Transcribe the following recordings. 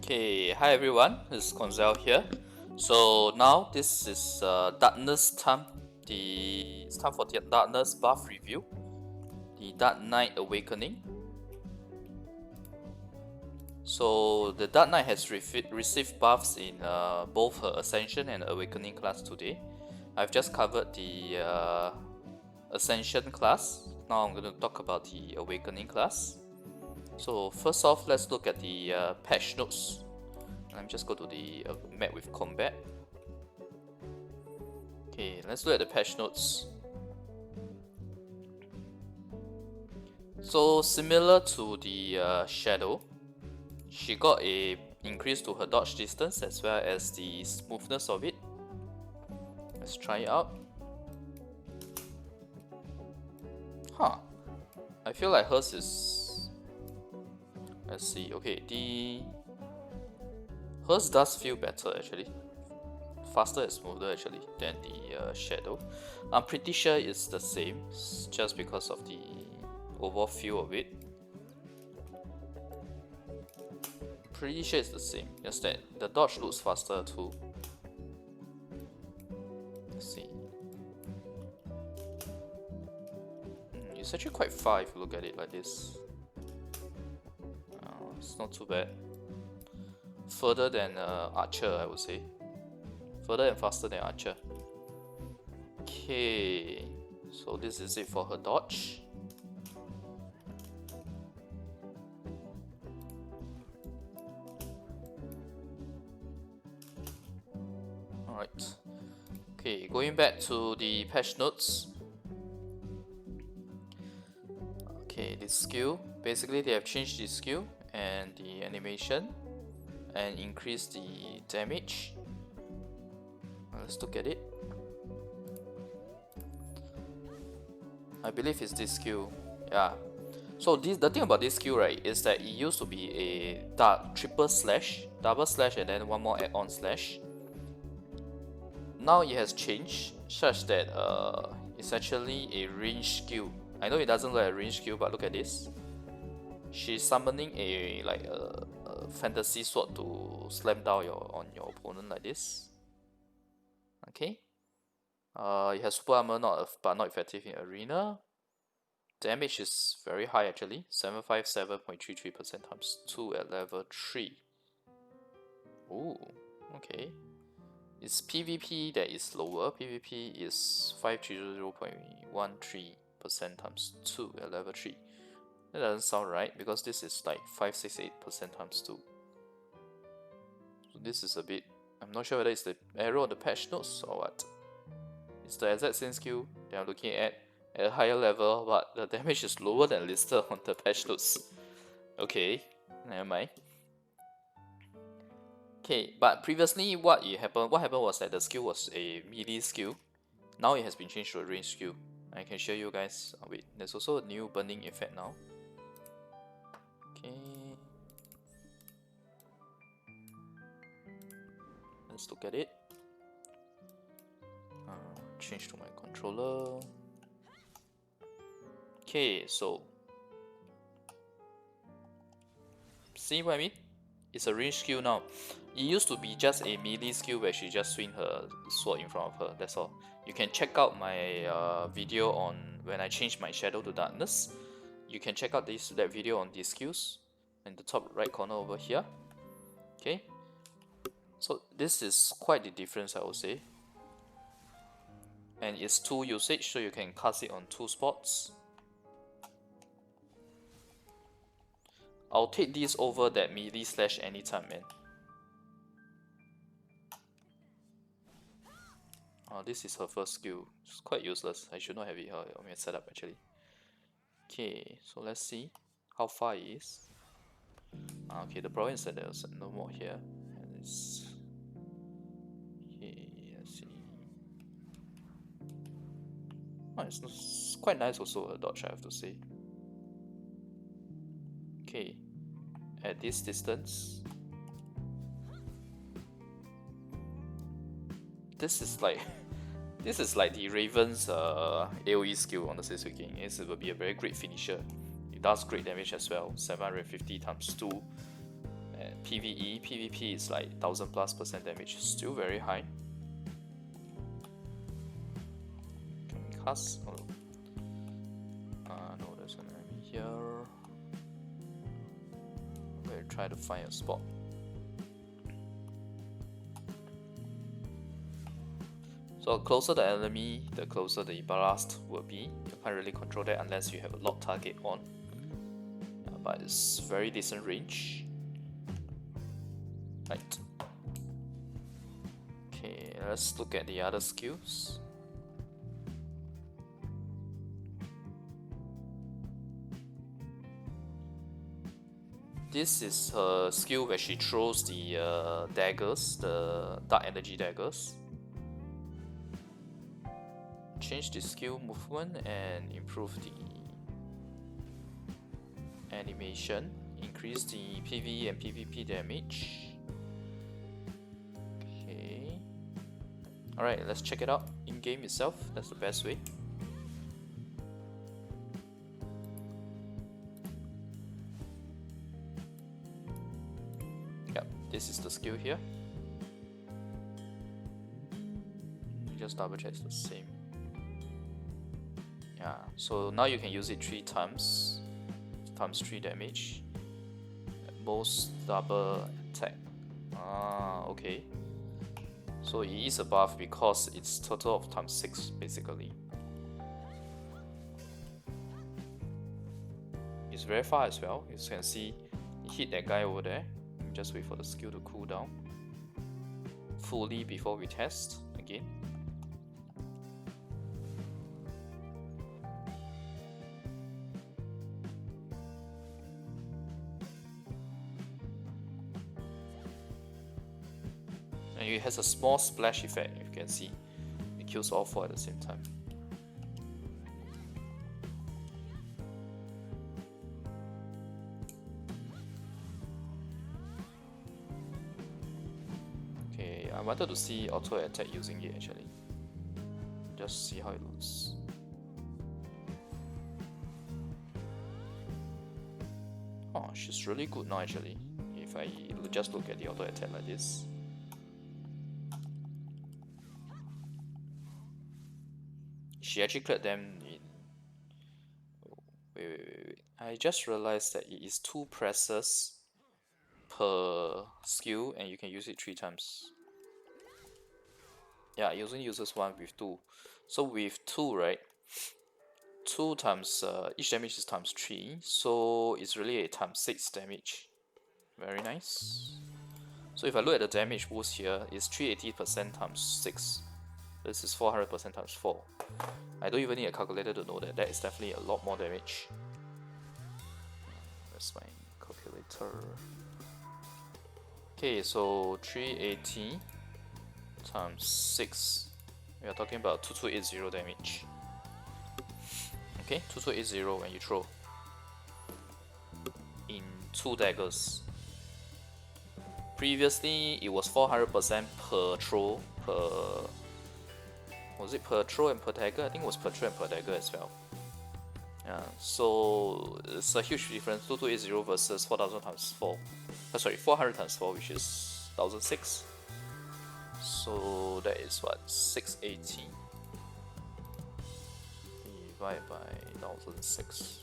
Okay, hi everyone, this is Koinzell here. So now this is darkness time. It's time for the darkness buff review. The Dark Knight Awakening. So the Dark Knight has received buffs in both her Ascension and Awakening class today. I've just covered the Ascension class. Now I'm going to talk about the Awakening class. So first off, let's look at the patch notes. Let me just go to the map with combat. Okay, let's look at the patch notes. So similar to the Shadow, she got a increase to her dodge distance as well as the smoothness of it. Let's try it out. I feel like hers is... Let's see, okay, hers does feel better actually. Faster and smoother actually than the Shadow. I'm pretty sure it's the same, just because of the overall feel of it. Pretty sure it's the same, just that the dodge looks faster too. Let's see. It's actually quite far if you look at it like this. It's not too bad. Further than Archer, I would say. Further and faster than Archer. Okay, so this is it for her dodge. Alright. Okay, going back to the patch notes. Okay, this skill. Basically, they have changed the skill and the animation and increased the damage. Let's look at it. I believe it's this skill. Yeah. So the thing about this skill, right, is that it used to be a triple slash, double slash, and then one more add-on slash. Now it has changed such that it's actually a range skill. I know it doesn't look like a range skill, but look at this. She's summoning a fantasy sword to slam down on your opponent like this. Okay. It has super armor, but not effective in arena. Damage is very high actually, 757.33% times 2 at level 3. Ooh, okay. It's PvP that is lower. PvP is 530.13% times 2 at level 3. That doesn't sound right because this is like 568% times 2. So this is a bit... I'm not sure whether it's the error on the patch notes or what. It's the exact same skill that I'm looking at a higher level, but the damage is lower than listed on the patch notes. Okay, never mind. Okay, but previously what happened was that the skill was a melee skill. Now it has been changed to a range skill. I can show you guys. Oh, wait, there's also a new burning effect now. Okay. Let's look at it. Change to my controller. Okay, so see what I mean? It's a range skill now. It used to be just a melee skill where she just swing her sword in front of her, that's all. You can check out my video on when I changed my shadow to darkness. You can check out that video on these skills in the top right corner over here. Okay, so this is quite the difference, I would say. And it's 2 usage, so you can cast it on 2 spots. I'll take this over that melee slash anytime, man. This is her first skill. It's quite useless. I should not have it on my setup actually. Okay, so let's see how far it is. Okay, the problem is that there's no more here. And it's... Okay, let's see. It's quite nice also, a dodge, I have to say. Okay, at this distance, this is like the Raven's AoE skill, honestly speaking. It will be a very great finisher. It does great damage as well, 750 times 2 at PvE, PvP is like 1000+% damage, still very high. Can we cast? Oh. No, there's an enemy here. I'm going to try to find a spot. So closer the enemy, the closer the blast will be. You can't really control that unless you have a lock target on. But it's very decent range. Right. Okay, let's look at the other skills. This is her skill where she throws the daggers, the dark energy daggers. Change the skill movement and improve the animation. Increase the PvE and PvP damage. Okay. Alright, let's check it out in game itself. That's the best way. Yep, this is the skill here. Just double check it's the same. Yeah, so now you can use it 3 times 3 damage. At most double attack. Okay. So it is a buff because it's total of times 6 basically. It's very far as well. You can see it hit that guy over there. Just wait for the skill to cool down fully before we test again. And it has a small splash effect, you can see. It kills all 4 at the same time. Okay, I wanted to see auto attack using it actually. Just see how it looks. Oh, she's really good now actually. If I just look at the auto attack like this. She actually cleared them in... Wait. I just realized that it is 2 presses per skill and you can use it 3 times. Yeah, it only uses 1 with 2. So with 2, right? 2 times, each damage is times 3. So it's really a times 6 damage. Very nice. So if I look at the damage boost here, it's 380% times 6. This is 400% times 4. I don't even need a calculator to know that. That is definitely a lot more damage. That's my calculator. Okay, so 380 times 6. We are talking about 2280 damage. Okay, 2280 when you throw in 2 daggers. Previously, it was 400% per throw, per... Was it per throw and per dagger? I think it was per throw and per dagger as well. Yeah, so it's a huge difference. 2280 versus 4000 times 4. Sorry, 400 times 4, which is 1006. So that is what? 680 divided by 1006.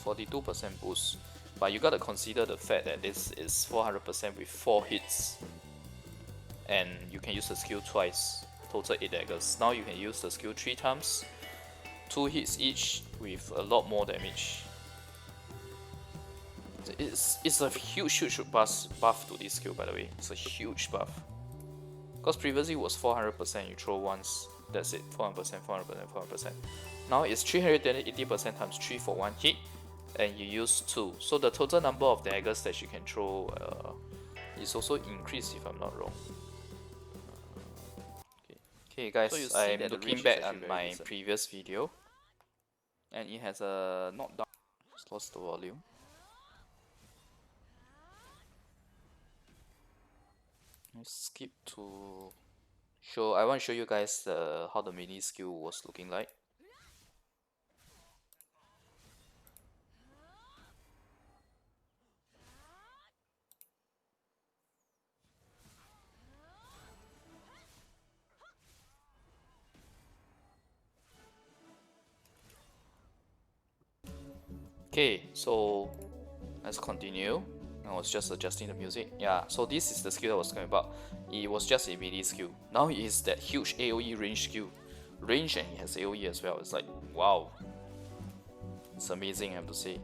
42% boost. But you gotta consider the fact that this is 400% with 4 hits. And you can use the skill twice, total 8 daggers. Now you can use the skill 3 times, 2 hits each with a lot more damage. It's a huge buff to this skill, by the way. It's a huge buff. Because previously it was 400%, you throw once, that's it, 400%, 400%, 400%. Now it's 380% times 3 for 1 hit, and you use 2. So the total number of daggers that you can throw is also increased if I'm not wrong. Okay guys, so I'm looking back at my previous video and it has a knockdown. Just lost the volume. Let's skip to show. I want to show you guys how the mini skill was looking like. Okay, so let's continue. I was just adjusting the music. Yeah, so this is the skill I was talking about. It was just a melee skill. Now it is that huge AoE range skill. Range, and it has AoE as well. It's like, wow. It's amazing, I have to say.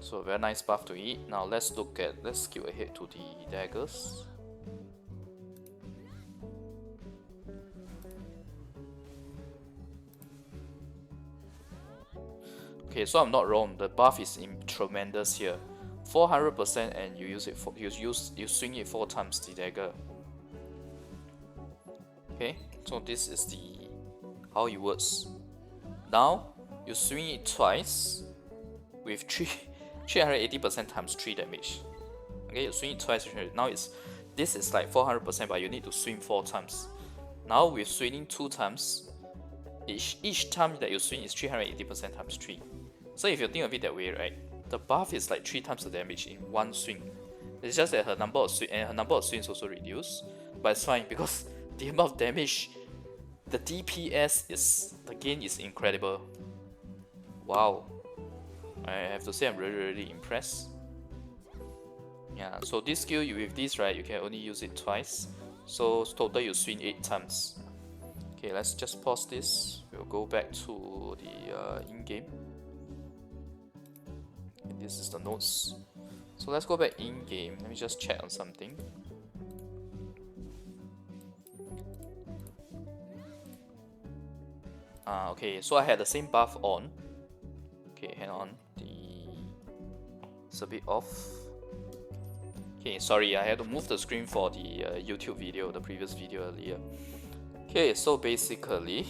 So very nice buff to it. Now let's skip ahead to the daggers. Okay, so I'm not wrong. The buff is tremendous here. 400%, and you use it for you swing it 4 times the dagger. Okay, so this is the how it works. Now you swing it twice with 380% times 3 damage. Okay, you swing it twice. Now this is like 400%, but you need to swing 4 times. Now with swinging 2 times, each time that you swing is 380% times 3. So if you think of it that way, right, the buff is like 3 times the damage in one swing. It's just that her number of swings also reduced, but it's fine because the amount of damage, the DPS the gain is incredible. Wow, I have to say I'm really impressed. Yeah, so this skill with this, right, you can only use it twice. So total you swing 8 times. Okay, let's just pause this. We'll go back to the in-game. This is the notes. So let's go back in-game. Let me just check on something. Okay, so I had the same buff on. Okay, hang on. It's a bit off. Okay, sorry, I had to move the screen for the YouTube video, the previous video earlier. Okay, so basically,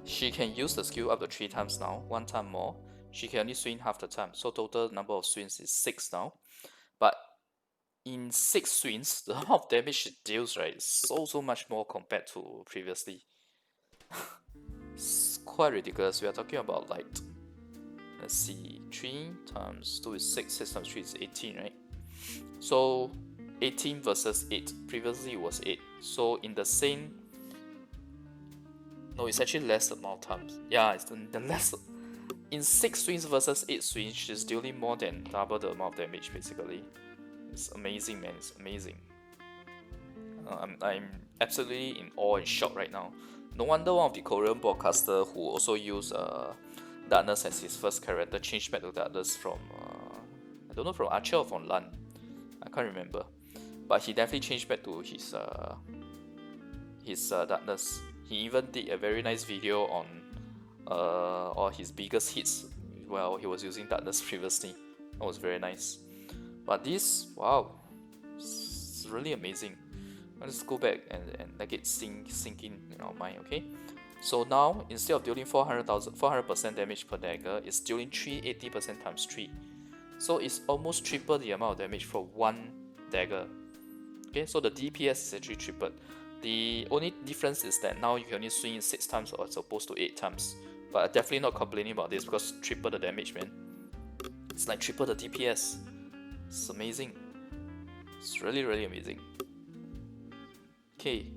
she can use the skill up to 3 times now, 1 time more. She can only swing half the time, so total number of swings is 6 now. But in 6 swings, the amount of damage she deals, right, is so much more compared to previously. It's quite ridiculous. We are talking about like, let's see, 3 times 2 is 6, 6 times 3 is 18, right? So 18 versus 8. Previously it was 8. So in the same, no, it's actually less amount of times. Yeah, it's the less. In 6 swings versus 8 swings, she's dealing more than double the amount of damage basically. It's amazing, man. It's amazing. I'm absolutely in awe and shock right now. No wonder one of the Korean broadcaster who also used Darkness as his first character changed back to Darkness from I don't know, from Archer or from Lan. I can't remember. But he definitely changed back to his Darkness. He even did a very nice video on all his biggest hits while he was using Darkness previously. That was very nice. But this, wow, it's really amazing. Let's go back and let it sink in our mind, okay? So now, instead of dealing 400% damage per dagger, it's dealing 380% times 3. So it's almost triple the amount of damage for one dagger. Okay, so the DPS is actually tripled. The only difference is that now you can only swing it 6 times as opposed to 8 times. But I'm definitely not complaining about this because triple the damage, man. It's like triple the DPS. It's amazing. It's really amazing. Okay,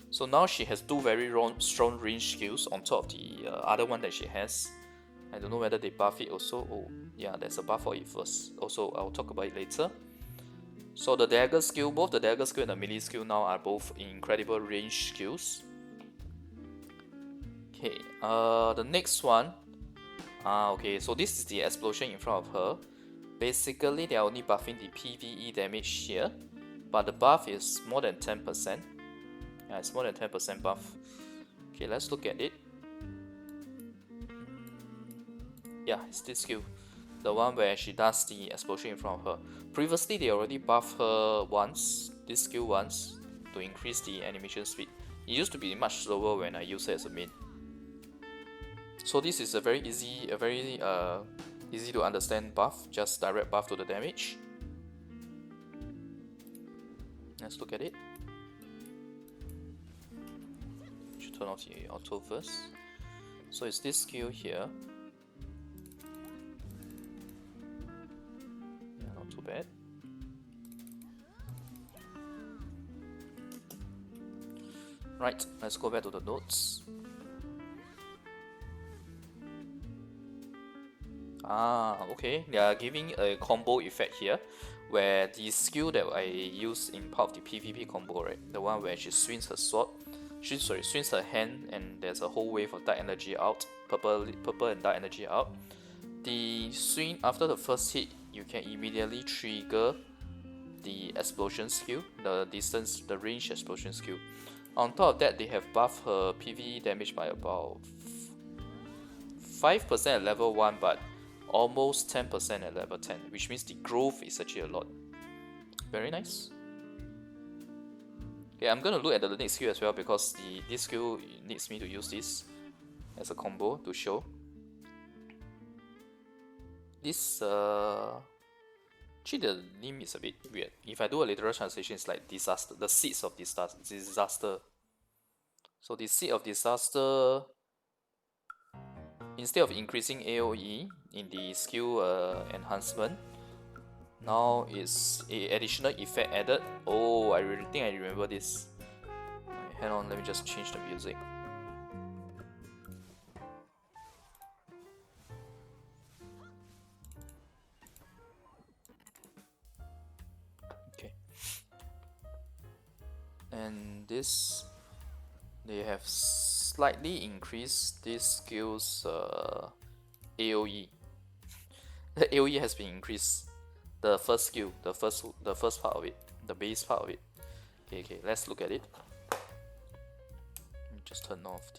so now she has 2 very strong range skills on top of the other one that she has. I don't know whether they buff it also. Oh, yeah, there's a buff for it first. Also, I'll talk about it later. So the dagger skill, both the dagger skill and the melee skill now are both incredible range skills. Okay, the next one. Okay, so this is the explosion in front of her. Basically, they are only buffing the PvE damage here, but the buff is more than 10%. Yeah, it's more than 10% buff. Okay, let's look at it. Yeah, it's this skill. The one where she does the explosion in front of her. Previously, they already buffed her once, this skill once, to increase the animation speed. It used to be much slower when I use it as a main. So this is a very easy to understand buff, just direct buff to the damage. Let's look at it. Should turn off the auto first. So it's this skill here. Yeah, not too bad. Right, let's go back to the notes. Ah, okay. They are giving a combo effect here, where the skill that I use in part of the PvP combo, right? The one where she swings her sword, swings her hand, and there's a whole wave of dark energy out, purple and dark energy out. The swing after the first hit, you can immediately trigger the explosion skill, the range explosion skill. On top of that, they have buffed her PvE damage by about 5% at level 1, but almost 10% at level 10, which means the growth is actually a lot. Very nice. Okay, I'm gonna look at the next skill as well because this skill needs me to use this as a combo to show. This actually the name is a bit weird. If I do a literal translation, it's like disaster, the seeds of disaster. So the seed of disaster, instead of increasing AoE in the skill enhancement, now it's a additional effect added. Oh, I really think I remember this. Hang on, let me just change the music. Okay. And this, they have slightly increased this skill's AoE. The AoE has been increased. The first skill, the first part of it, the base part of it. Okay, let's look at it. Just turn off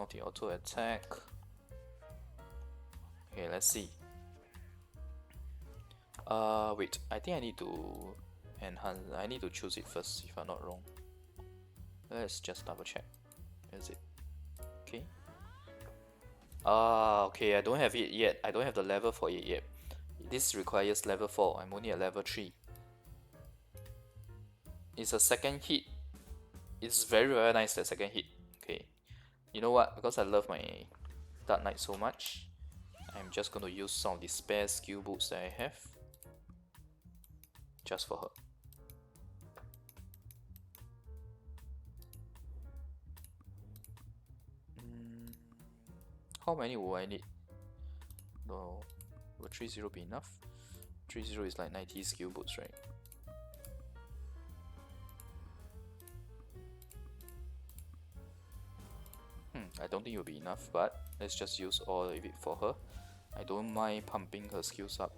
the auto attack. Okay, let's see. Wait, I think I need to enhance. I need to choose it first if I'm not wrong. Let's just double check. Is it? Okay. Okay, I don't have it yet. I don't have the level for it yet. This requires level 4. I'm only at level 3. It's a second hit. It's very, very nice, that second hit. Okay. You know what? Because I love my Dark Knight so much, I'm just going to use some of the spare skill boots that I have. Just for her. How many will I need? No, will 30 be enough? 30 is like 90 skill boots, right? I don't think it will be enough, but let's just use all of it for her. I don't mind pumping her skills up.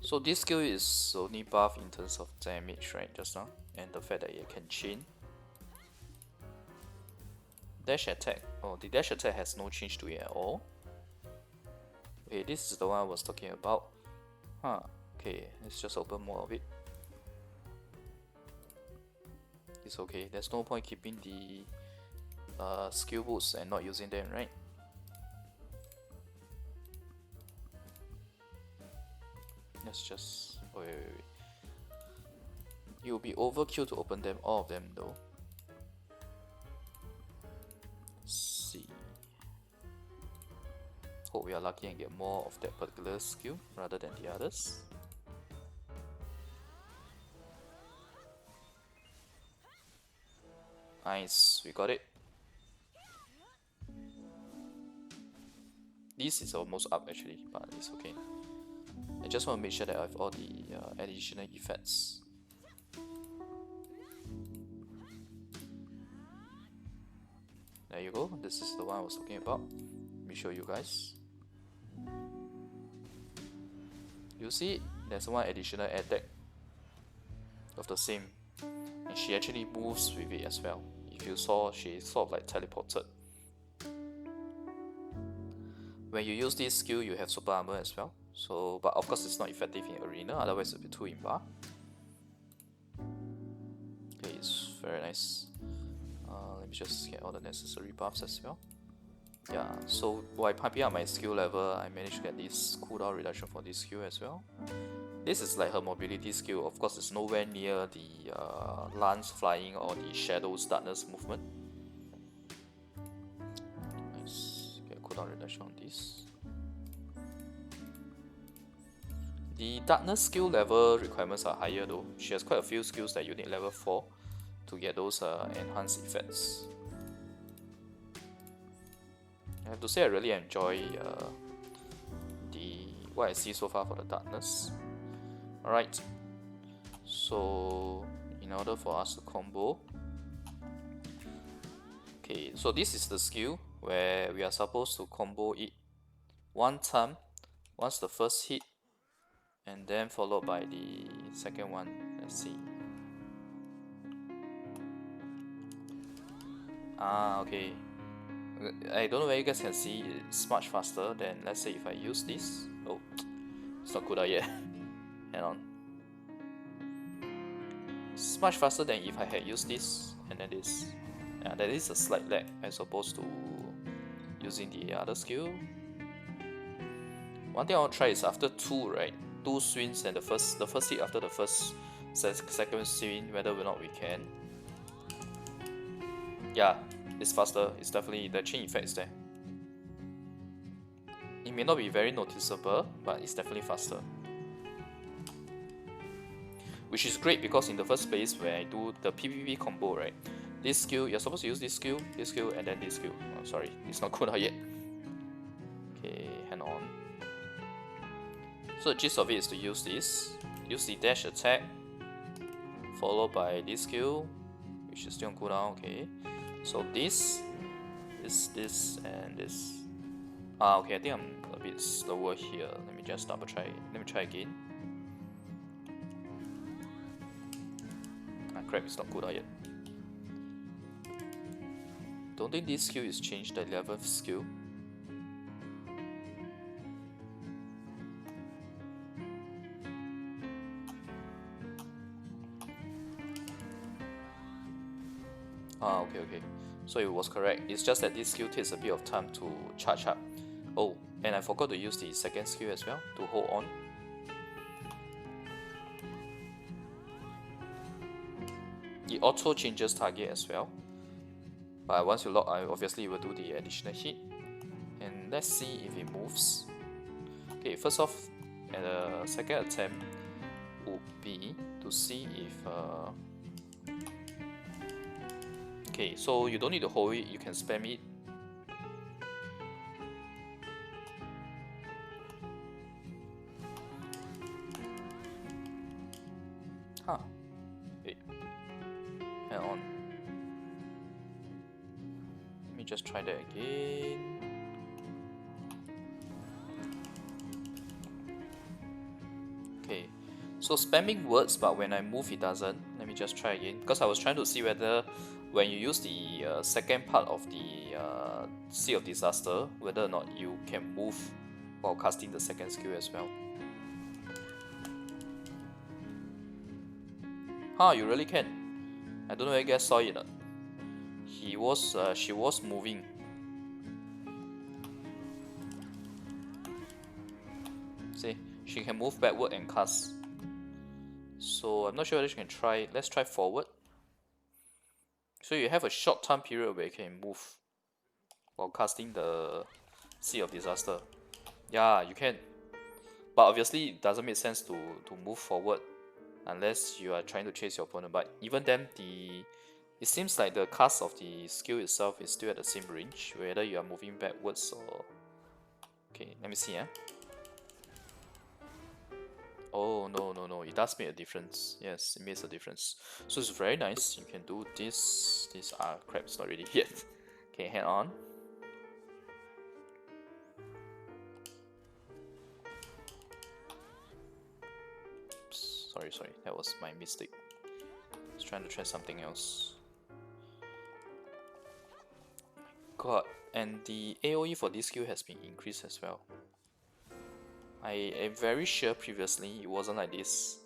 So this skill is only buff in terms of damage, right, just now? And the fact that it can chain. Dash attack. Oh, the dash attack has no change to it at all. Okay, this is the one I was talking about. Huh, okay, let's just open more of it. It's okay, there's no point keeping the skill boots and not using them, right? Let's just... wait. It will be overkill to open them, all of them though. Let's see. Hope we are lucky and get more of that particular skill rather than the others. Nice, we got it. This is almost up actually, but it's okay. I just want to make sure that I have all the additional effects. There you go, this is the one I was talking about. Let me show you guys. You see, there's one additional attack of the same, and she actually moves with it as well. If you saw, she sort of like teleported. When you use this skill, you have super armor as well. So, but of course it's not effective in arena, otherwise it would be too imba. Okay, it's very nice. Let me just get all the necessary buffs as well. Yeah, so while pumping up my skill level, I managed to get this cooldown reduction for this skill as well. This is like her mobility skill. Of course, it's nowhere near the lance flying or the shadows darkness movement. cooldown reduction on this. The darkness skill level requirements are higher though. She has quite a few skills that you need level 4 to get those enhanced effects. I have to say I really enjoy what I see so far for the darkness. Alright, so in order for us to combo, okay, so this is the skill where we are supposed to combo it one time once the first hit, and then followed by the second one. Let's see. Okay. I don't know where you guys can see, it's much faster than, let's say, if I use this. Oh, it's not good yet. Hang on. It's much faster than if I had used this and then this. Yeah, there is a slight lag as opposed to using the other skill. One thing I want to try is after 2, right? 2 swings and the first hit after the second swing, whether or not we can. Yeah, it's faster. It's definitely, the chain effect is there. It may not be very noticeable, but it's definitely faster. Which is great because in the first place, when I do the PvP combo, right? This skill, you're supposed to use this skill, and then this skill. Oh, sorry, it's not good yet. Okay, hang on. So the gist of it is to use this. Use the dash attack, followed by this skill, which is still on cooldown, okay. So this, and this. Okay, I think I'm a bit slower here. Let me just double try. Let me try again. Crap, it's not cooldown yet. Don't think this skill is changed, the 11th skill. Okay. So it was correct. It's just that this skill takes a bit of time to charge up. Oh, and I forgot to use the second skill as well to hold on. It auto changes target as well. But once you lock, obviously you will do the additional hit. And let's see if it moves. Okay, first off, at the second attempt would be to see if okay, so you don't need to hold it, you can spam it. Huh. Wait. Hang on. Let me just try that again. Okay. So spamming works, but when I move it doesn't. Let me just try again. Because I was trying to see whether when you use the second part of the Sea of Disaster, whether or not you can move while casting the second skill as well. Huh, you really can. I don't know if you guys saw it. She was moving. See, she can move backward and cast. So I'm not sure whether she can try. Let's try forward. So you have a short time period where you can move while casting the Sea of Disaster. Yeah, you can. But obviously it doesn't make sense to move forward unless you are trying to chase your opponent. But even then, it seems like the cast of the skill itself is still at the same range, whether you are moving backwards or... Okay, let me see. Oh, no, it does make a difference. Yes, it makes a difference. So it's very nice. You can do this. Crap, it's not ready yet. Okay, hang on. Oops, sorry, that was my mistake. I was trying to try something else. God, and the AoE for this skill has been increased as well. I am very sure previously it wasn't like this.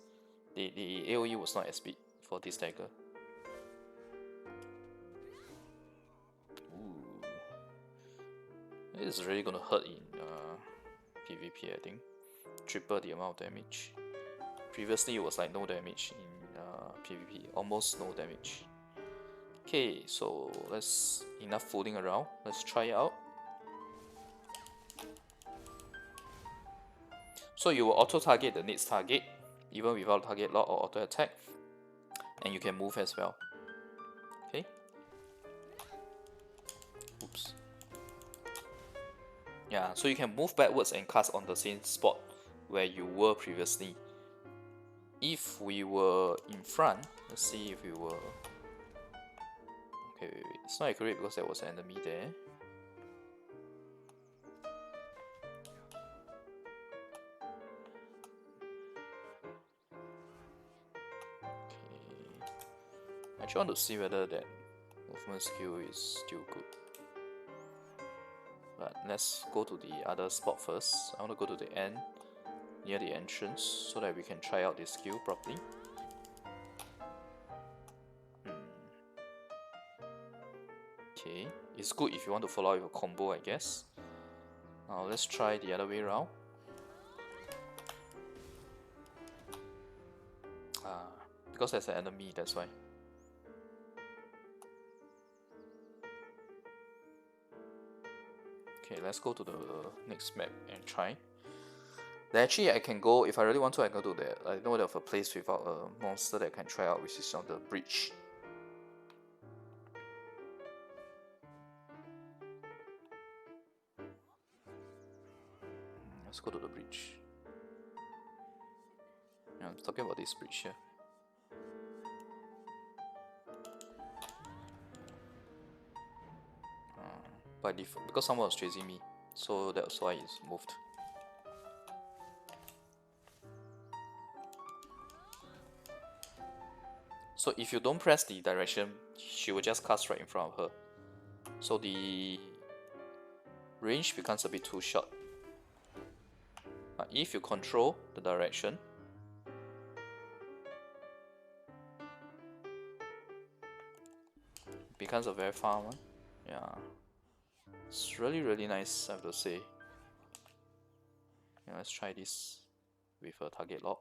The AoE was not as big for this dagger. Ooh. This is really gonna hurt in PvP, I think. Triple the amount of damage. Previously it was like no damage in PvP, almost no damage. Okay, so enough fooling around. Let's try it out. So you will auto target the next target, even without target lock or auto attack, and you can move as well. Okay. Oops. Yeah, so you can move backwards and cast on the same spot where you were previously. If we were in front, let's see if we were. Okay, wait. It's not accurate because there was an enemy there. Okay. I actually want to see whether that movement skill is still good. But let's go to the other spot first. I want to go to the end, near the entrance, so that we can try out this skill properly. Okay, it's good if you want to follow up with a combo, I guess. Now let's try the other way around. Because there's an enemy, that's why. Okay, let's go to the next map and try. Actually, I can go, if I really want to, I can go to that. I know of a place without a monster that I can try out, which is on the bridge. Let's go to the bridge. Yeah, I'm talking about this bridge here. By default, because someone was chasing me, so that's why it's moved. So if you don't press the direction, she will just cast right in front of her. So the range becomes a bit too short. But if you control the direction, it becomes a very far one. Yeah. It's really nice, I have to say. Yeah, let's try this with a target lock.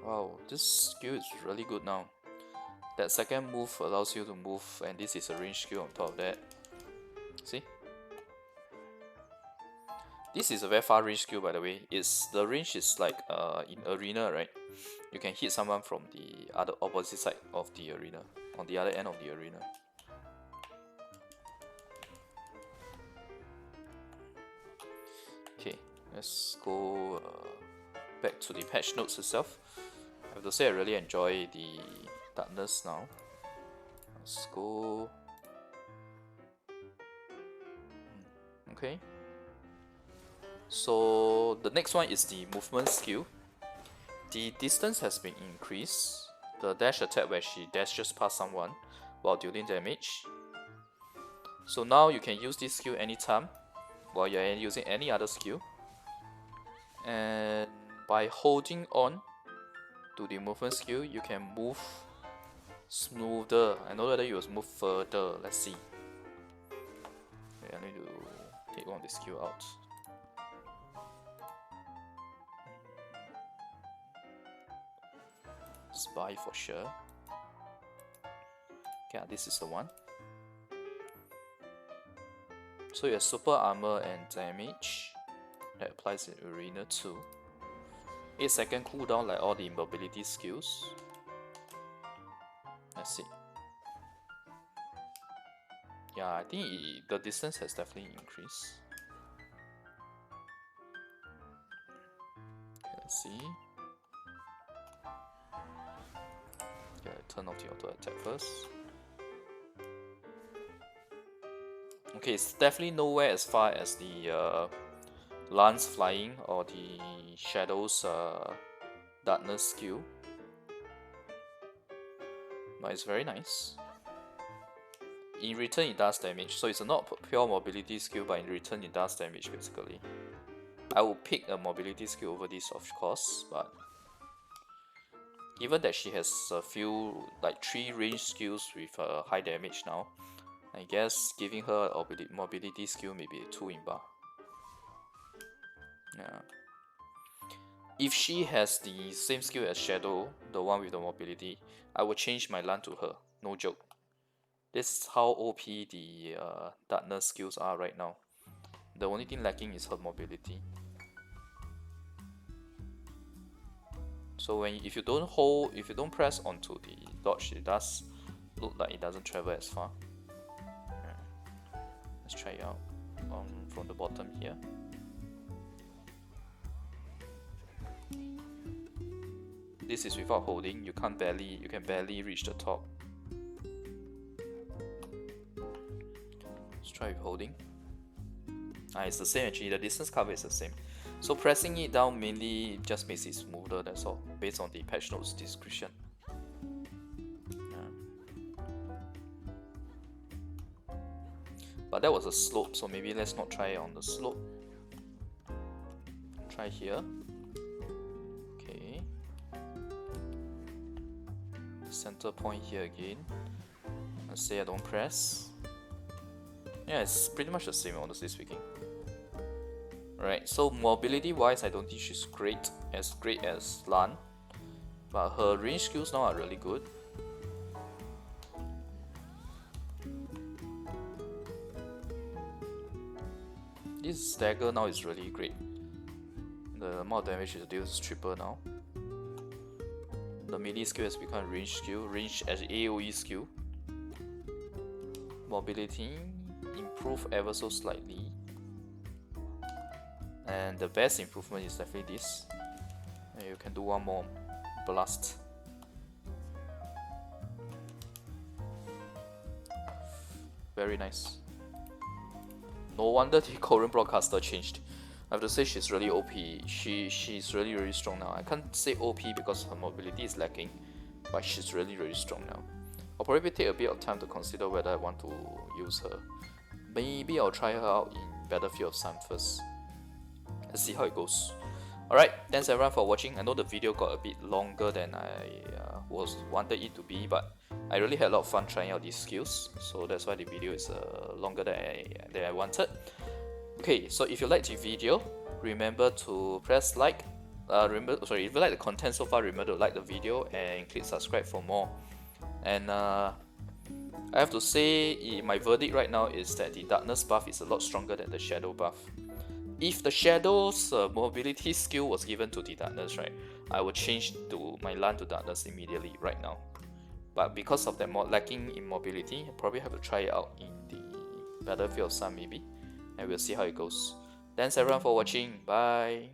Wow, this skill is really good now. That second move allows you to move, and this is a range skill on top of that. See? This is a very far range skill, by the way. The range is like in arena, right? You can hit someone from the other opposite side of the arena, on the other end of the arena. Okay, let's go back to the patch notes itself. I have to say I really enjoy the darkness now. Let's go. Okay. So the next one is the movement skill. The distance has been increased. The dash attack where she dashes past someone while dealing damage. So now you can use this skill anytime while you're using any other skill. And by holding on to the movement skill, you can move smoother. I know whether you will move further. Let's see. Okay, I need to take one of the skill out. Spy for sure. Yeah, this is the one. So you have super armor and damage that applies in arena 2. 8-second cooldown like all the mobility skills. Let's see. Yeah, I think the distance has definitely increased. Okay, let's see. Okay, turn off the auto attack first. Okay, it's definitely nowhere as far as the lance flying or the shadows darkness skill, but it's very nice. In return it does damage, so it's not pure mobility skill, but in return it does damage basically. I will pick a mobility skill over this of course, but given that she has a few, like 3 range skills with high damage now, I guess giving her a mobility skill may be too imba. Yeah. If she has the same skill as Shadow, the one with the mobility, I will change my land to her. No joke. This is how OP the darkness skills are right now. The only thing lacking is her mobility. So if you don't press onto the dodge, it does look like it doesn't travel as far. Let's try it out from the bottom here. This is without holding. You can barely reach the top. Let's try with holding. It's the same actually. The distance cover is the same. So pressing it down mainly just makes it smoother. That's all, based on the patch notes description. But that was a slope, so maybe let's not try it on the slope. Try here. Okay. Center point here again. Let's say I don't press. Yeah, it's pretty much the same, honestly speaking. Right, so mobility wise, I don't think she's great as Lan, but her range skills now are really good. This dagger now is really great. The amount of damage it deals is triple now. The melee skill has become range skill, range as AoE skill. Mobility improve ever so slightly. And the best improvement is definitely this. And you can do one more blast. Very nice. No wonder the Korean broadcaster changed. I have to say she's really OP. She's really strong now. I can't say OP because her mobility is lacking, but she's really strong now. I'll probably take a bit of time to consider whether I want to use her. Maybe I'll try her out in Battlefield of Sun first. Let's see how it goes. Alright, thanks everyone for watching. I know the video got a bit longer than I wanted it to be, but I really had a lot of fun trying out these skills, so that's why the video is longer than I wanted. Okay, so if you liked the video, remember to press like. If you like the content so far, remember to like the video and click subscribe for more. And I have to say, my verdict right now is that the darkness buff is a lot stronger than the shadow buff. If the shadow's mobility skill was given to the darkness, right, I would change to my Lan to darkness immediately right now. But because of that mod lacking in mobility, I probably have to try it out in the Battlefield of Sun maybe, and we'll see how it goes. Thanks everyone for watching. Bye.